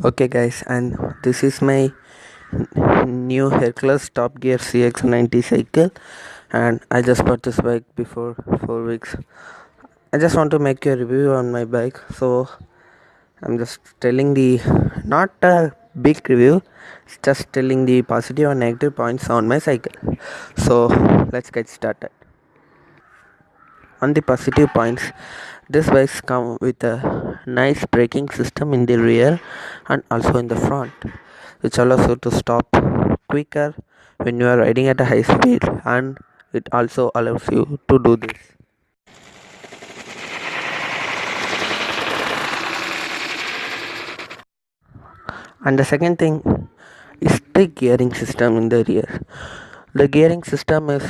Okay guys, and this is my new Hercules Top Gear CX90 cycle, and I just bought this bike before 4 weeks. I just want to make a review on my bike, so I'm just telling the not a big review, it's just telling the positive and negative points on my cycle. So let's get started. On the positive points, these bikes come with a nice braking system in the rear and also in the front, which allows you to stop quicker when you are riding at a high speed, and it also allows you to do this. And the second thing is the gearing system in the rear. The gearing system is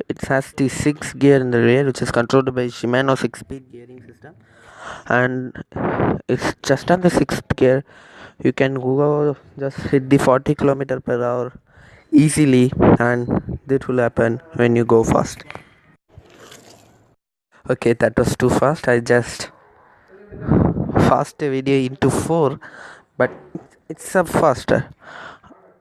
it has the 6 gear in the rear, which is controlled by Shimano 6-speed gearing system, and it's just on the 6th gear. You can go just hit the 40 km per hour easily, and that will happen when you go fast. Okay, that was too fast. I just fast the video into 4, but it's a faster.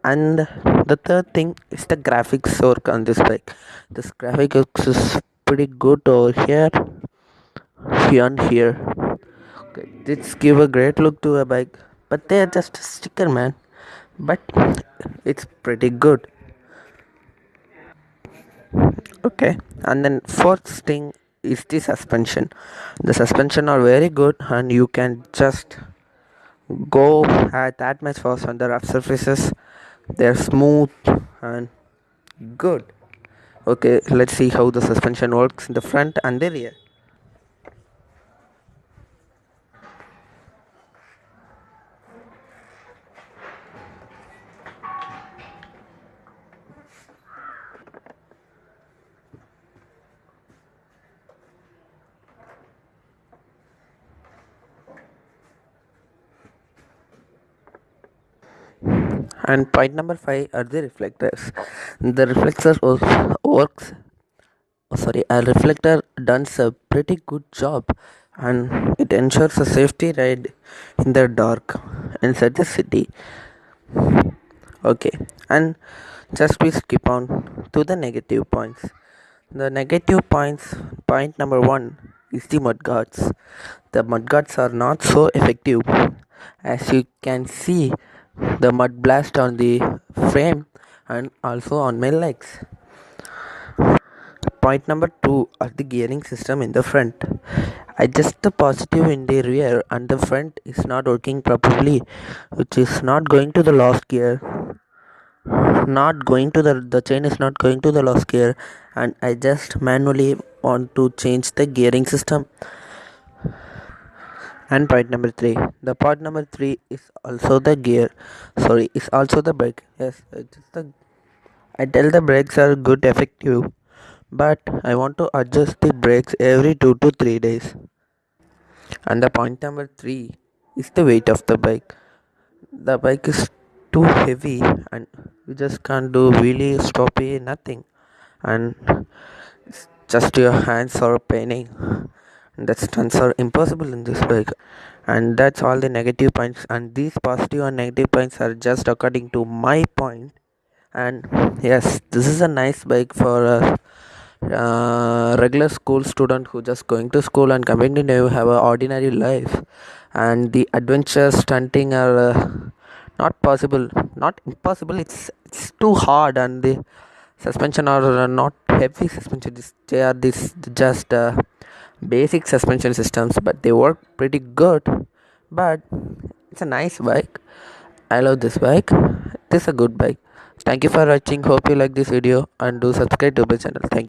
And the third thing is the graphics work on this bike. This graphics is pretty good over here and here. Okay, this give a great look to a bike, but they are just a sticker, man. But it's pretty good. Okay, and then fourth thing is the suspension. The suspension are very good, and you can just go at that much fast on the rough surfaces. They're smooth and good. Okay, let's see how the suspension works in the front and the rear. And point number 5 are the reflectors. The reflector works. Oh, sorry, a reflector does a pretty good job, and it ensures a safety ride in the dark inside the city. Okay, and just we skip on to the negative points. The negative points, point number 1 is the mudguards. The mudguards are not so effective. As you can see, the mud blast on the frame and also on my legs. Point number 2 are the gearing system in the front. Adjust the positive in the rear and the front is not working properly, which is not going to the last gear, not going to the chain is not going to the last gear, and I just manually want to change the gearing system. And point number 3, the point number 3 is also the gear, sorry, is also the brake. Yes, it's the I tell the brakes are good effective, but I want to adjust the brakes every 2 to 3 days. And the point number 3 is the weight of the bike. The bike is too heavy, and you just can't do wheelie, stoppy, nothing, and it's just your hands are paining. The stunts are impossible in this bike. And that's all the negative points, and these positive and negative points are just according to my point. And yes, this is a nice bike for a regular school student who just going to school and coming to have an ordinary life. And the adventure stunting are not possible, not impossible, it's too hard, and the suspension are not heavy suspension. They are this just basic suspension systems, but they work pretty good. But it's a nice bike. I love this bike. This is a good bike. Thank you for watching. Hope you like this video, and do subscribe to my channel. Thank you.